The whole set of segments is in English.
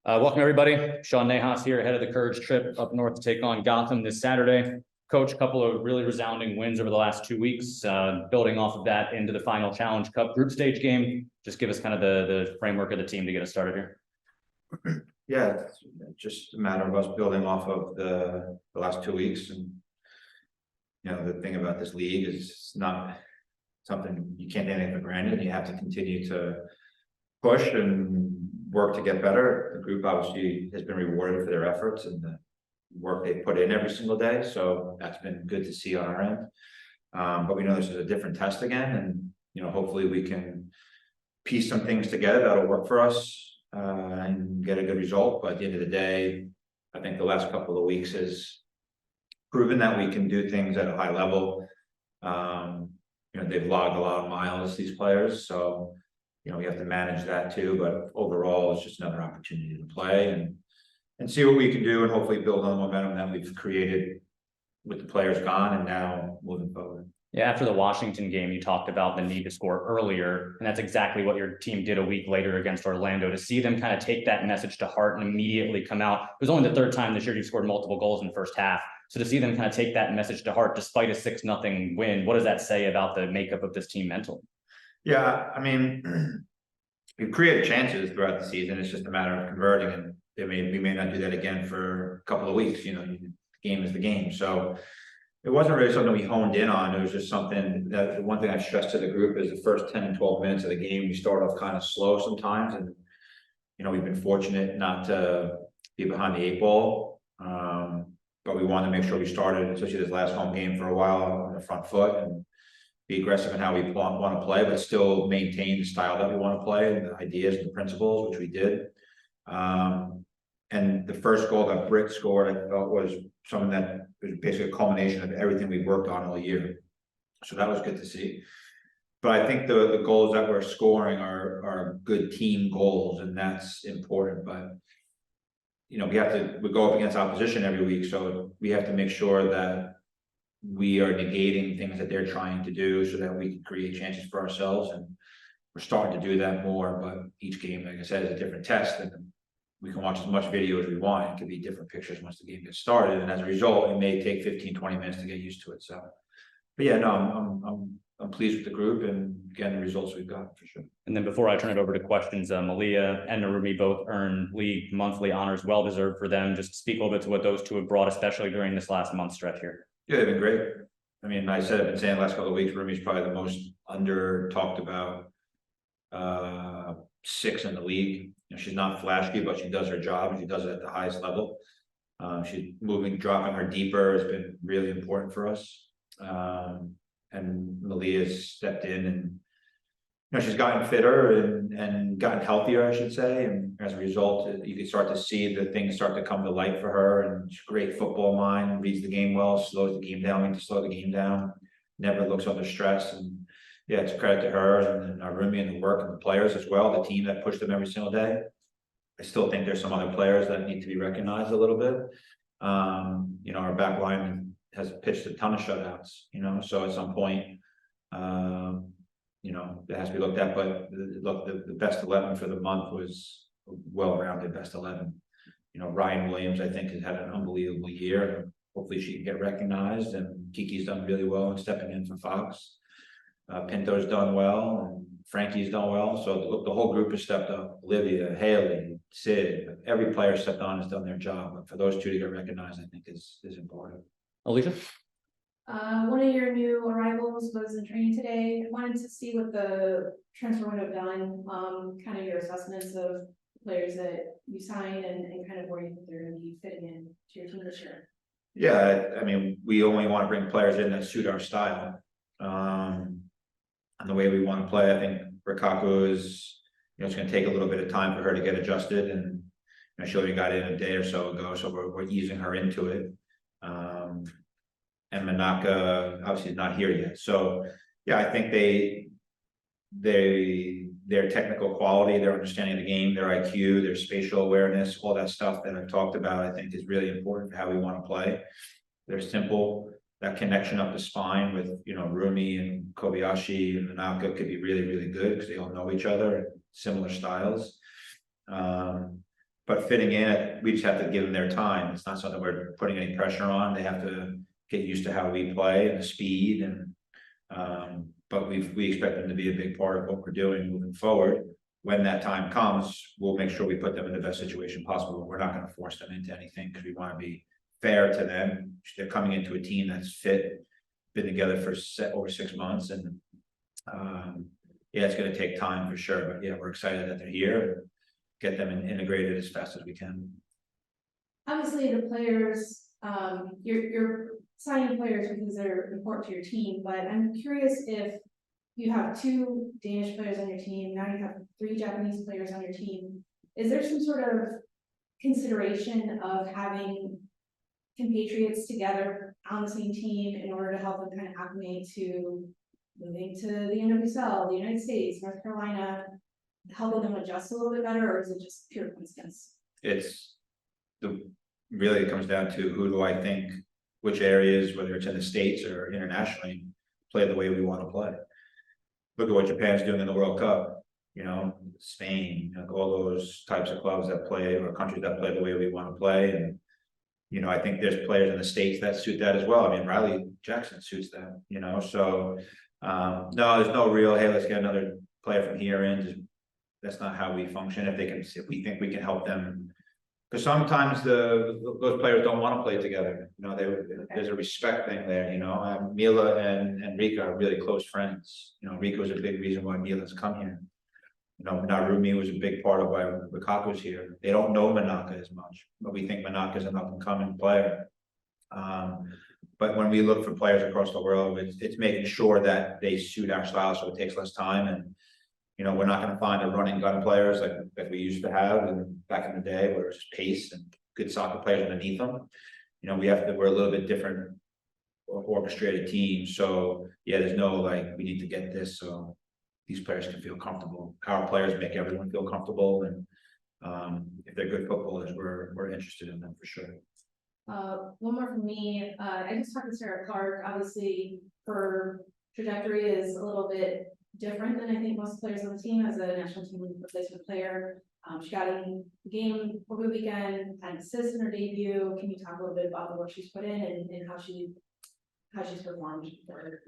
Welcome, everybody. Sean Nahas here, ahead of the Courage trip up north to take on Gotham this Saturday. Coach, a couple of really resounding wins over the last 2 weeks, building off of that into the final Challenge Cup group stage game. Just give us kind of the framework of the team to get us started here. Yeah, it's just a matter of us building off of the last 2 weeks. And, the thing about this league is it's not something you can't take anything for granted. You have to continue to push and work to get better. The group obviously has been rewarded for their efforts and the work they put in every single day. So that's been good to see on our end. But we know this is a different test again. And, hopefully we can piece some things together that'll work for us and get a good result. But at the end of the day, I think the last couple of weeks has proven that we can do things at a high level. They've logged a lot of miles, these players. So, we have to manage that too, but overall, it's just another opportunity to play and see what we can do and hopefully build on the momentum that we've created with the players gone and now moving forward. Yeah, after the Washington game, you talked about the need to score earlier, and that's exactly what your team did a week later against Orlando. To see them kind of take that message to heart and immediately come out. It was only the third time this year you've scored multiple goals in the first half. So to see them kind of take that message to heart despite a 6-0 win, what does that say about the makeup of this team mentally? Yeah, I mean, we've created chances throughout the season. It's just a matter of converting, and we may not do that again for a couple of weeks. The game is the game. So it wasn't really something we honed in on. It was just something that the one thing I stressed to the group is the first 10 and 12 minutes of the game, we start off kind of slow sometimes. And, we've been fortunate not to be behind the 8 ball. But we wanted to make sure we started, especially this last home game, for a while on the front foot and be aggressive in how we want to play, but still maintain the style that we want to play and the ideas and the principles, which we did. And the first goal that Britt scored, I felt was something that was basically a culmination of everything we've worked on all year. So that was good to see. But I think the goals that we're scoring are good team goals, and that's important. But we go up against opposition every week, so we have to make sure that we are negating things that they're trying to do so that we can create chances for ourselves. And we're starting to do that more, but each game, like I said, is a different test, and we can watch as much video as we want. It could be different pictures once the game gets started. And as a result, it may take 15-20 minutes to get used to it. So, but yeah, no, I'm pleased with the group and again, the results we've got for sure. And then before I turn it over to questions, Malia and Narumi both earned league monthly honors, well deserved for them. Just speak a little bit to what those two have brought, especially during this last month stretch here. Yeah, they've been great. I mean, I've been saying the last couple of weeks, Rumi's probably the most under talked about 6 in the league. She's not flashy, but she does her job and she does it at the highest level. She's dropping her deeper has been really important for us. And Malia's stepped in and she's gotten fitter and gotten healthier, I should say. And as a result, you can start to see the things start to come to light for her. And she's a great football mind, reads the game well, slows the game down, means to slow the game down, never looks under stress. And yeah, it's a credit to her and our Rumi and the work and the players as well, the team that pushed them every single day. I still think there's some other players that need to be recognized a little bit. Our back line has pitched a ton of shutouts, so at some point, that has to be looked at. But look, the best 11 for the month was a well-rounded best 11. Ryan Williams, I think, has had an unbelievable year. Hopefully she can get recognized, and Kiki's done really well in stepping in for Fox. Pinto's done well, and Frankie's done well. So the whole group has stepped up. Olivia, Haley, Sid, every player stepped on has done their job. But for those two to get recognized, I think is important. Alicia? One of your new arrivals was in training today. I wanted to see what the transfer window done, kind of your assessments of players that you signed and kind of where you think they're going to be fitting in to your team this year. Yeah, I mean, we only want to bring players in that suit our style. And the way we want to play. I think Rikaku is, it's going to take a little bit of time for her to get adjusted, and she only got in a day or so ago, so we're easing her into it. And Manaka obviously is not here yet, so yeah, I think their technical quality, their understanding of the game, their IQ, their spatial awareness, all that stuff that I've talked about, I think is really important for how we want to play. They're simple. That connection up the spine with Rumi and Kobayashi and Manaka could be really, really good because they all know each other, similar styles. But fitting in, we just have to give them their time. It's not something we're putting any pressure on. They have to get used to how we play and the speed and, but we expect them to be a big part of what we're doing moving forward. When that time comes, we'll make sure we put them in the best situation possible. We're not going to force them into anything because we want to be fair to them. They're coming into a team that's fit, been together for over 6 months, and yeah, it's going to take time for sure. But yeah, we're excited that they're here. Get them integrated as fast as we can. Obviously, the players, you're signing players because they're important to your team, but I'm curious if you have 2 Danish players on your team, now you have 3 Japanese players on your team. Is there some sort of consideration of having compatriots together on the same team in order to help them kind of acclimate to moving to the NWSL, the United States, North Carolina, helping them adjust a little bit better, or is it just pure coincidence? It's really it comes down to who do I think, which areas, whether it's in the States or internationally, play the way we want to play. Look at what Japan's doing in the World Cup, Spain, all those types of clubs that play or countries that play the way we want to play. And, I think there's players in the States that suit that as well. I mean, Riley Jackson suits that, so no, there's no real, hey, let's get another player from here in. That's not how we function. If we think we can help them, because sometimes those players don't want to play together. There's a respect thing there. Mila and Rika are really close friends. Rika was a big reason why Mila's come here. Narumi was a big part of why Lukaku's here. They don't know Manaka as much, but we think Manaka's an up and coming player. But when we look for players across the world, it's making sure that they suit our style, so it takes less time. And we're not going to find a running gun players like we used to have and back in the day, where it's just pace and good soccer players underneath them. We're a little bit different orchestrated team. So yeah, there's no we need to get this so these players can feel comfortable. Our players make everyone feel comfortable, and if they're good footballers, we're interested in them for sure. One more from me. I just talked to Sarah Clark. Obviously, her trajectory is a little bit different than I think most players on the team as a national team replacement player. She got in the game over the weekend, had an assist in her debut. Can you talk a little bit about the work she's put in and how she's performed for her?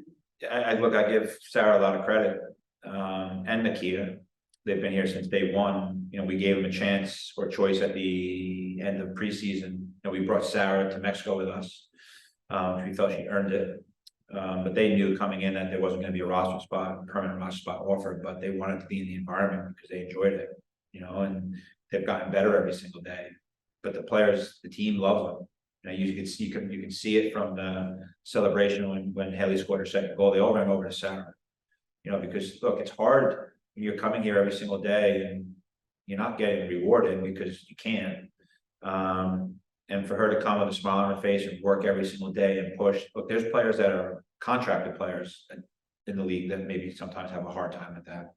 I give Sarah a lot of credit, and Nikita. They've been here since day one. We gave them a chance or choice at the end of preseason. We brought Sarah to Mexico with us. We felt she earned it. But they knew coming in that there wasn't going to be a permanent roster spot offered, but they wanted to be in the environment because they enjoyed it, and they've gotten better every single day. But the players, the team loves them. You can see it from the celebration when Haley scored her second goal. They all ran over to Sarah, because look, it's hard when you're coming here every single day and you're not getting rewarded because you can't. And for her to come with a smile on her face and work every single day and push. Look, there's players that are contracted players in the league that maybe sometimes have a hard time at that,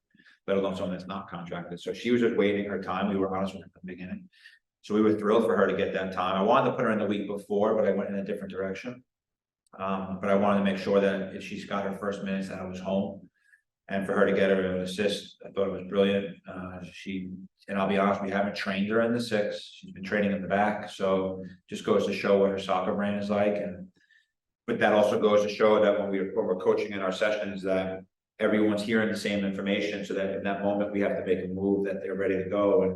let alone someone that's not contracted. So she was just waiting her time. We were honest with her from the beginning. So we were thrilled for her to get that time. I wanted to put her in the week before, but I went in a different direction. But I wanted to make sure that if she's got her first minutes, that I was home. And for her to get her an assist, I thought it was brilliant. And I'll be honest, we haven't trained her in the 6. She's been training in the back. So just goes to show what her soccer brain is like. But that also goes to show that when we're coaching in our sessions, that everyone's hearing the same information, so that in that moment we have to make a move that they're ready to go. And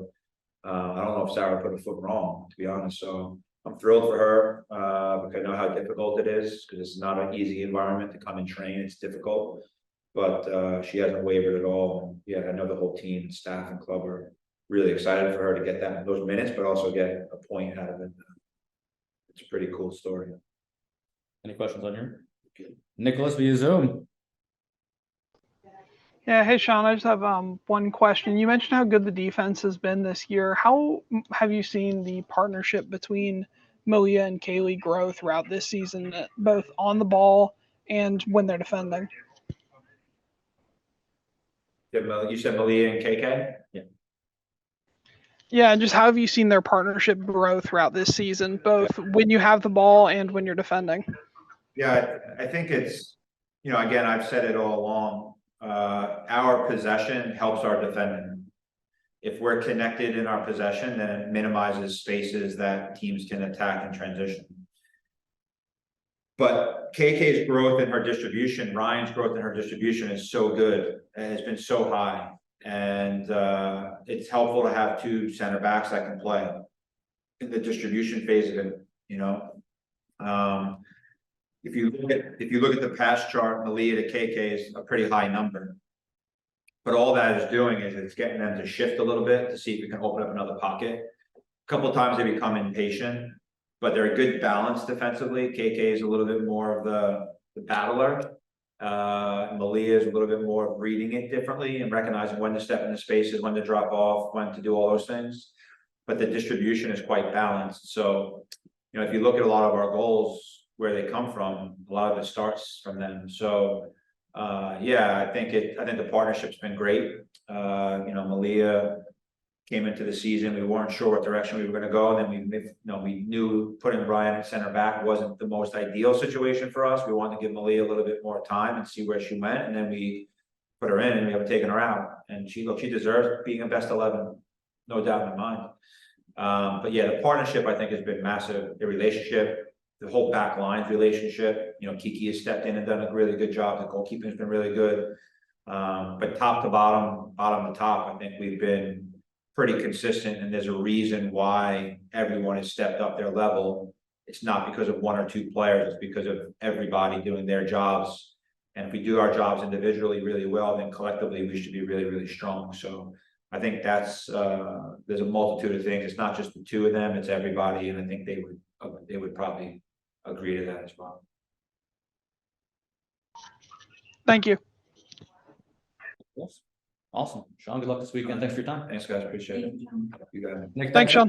I don't know if Sarah put a foot wrong, to be honest. So I'm thrilled for her because I know how difficult it is, because it's not an easy environment to come and train. It's difficult, but she hasn't wavered at all. Yeah, I know the whole team, staff, and club are really excited for her to get those minutes, but also get a point out of it. It's a pretty cool story. Any questions on your? Nicholas via Zoom. Yeah, hey Sean, I just have one question. You mentioned how good the defense has been this year. How have you seen the partnership between Malia and Kaylee grow throughout this season, both on the ball and when they're defending? You said Malia and KK? Yeah. Yeah, and just how have you seen their partnership grow throughout this season, both when you have the ball and when you're defending? Yeah, I think it's, again, I've said it all along. Our possession helps our defending. if we're connected in our possession, then it minimizes spaces that teams can attack and transition. But KK's growth in her distribution, Ryan's growth in her distribution is so good and has been so high. And it's helpful to have two center backs that can play in the distribution phase of it, you know. If you look at the pass chart, Malia to KK is a pretty high number. But all that is doing is it's getting them to shift a little bit to see if we can open up another pocket. A couple of times they become impatient, but they're a good balance defensively. KK is a little bit more of the battler. Malia is a little bit more of reading it differently and recognizing when to step into spaces, when to drop off, when to do all those things. But the distribution is quite balanced. So, you know, if you look at a lot of our goals, where they come from, a lot of it starts from them. So, yeah, I think the partnership's been great. You know, Malia came into the season, we weren't sure what direction we were going to go. And then we knew putting Ryan at center back wasn't the most ideal situation for us. We wanted to give Malia a little bit more time and see where she went. And then we put her in and we haven't taken her out. And she deserves being a best 11, no doubt in my mind. But yeah, the partnership I think has been massive. The relationship, the whole back line relationship, you know, Kiki has stepped in and done a really good job. The goalkeeping has been really good. But top to bottom to top, I think we've been pretty consistent, and there's a reason why everyone has stepped up their level. It's not because of one or two players, it's because of everybody doing their jobs. And if we do our jobs individually really well, then collectively we should be really, really strong. So I think that's there's a multitude of things. It's not just the two of them, it's everybody, and I think they would probably agree to that as well. Thank you. Yes. Awesome. Sean, good luck this weekend. Thanks for your time. Thanks, guys. Appreciate it. Thank you. You got it. Nick, Thanks, Sean.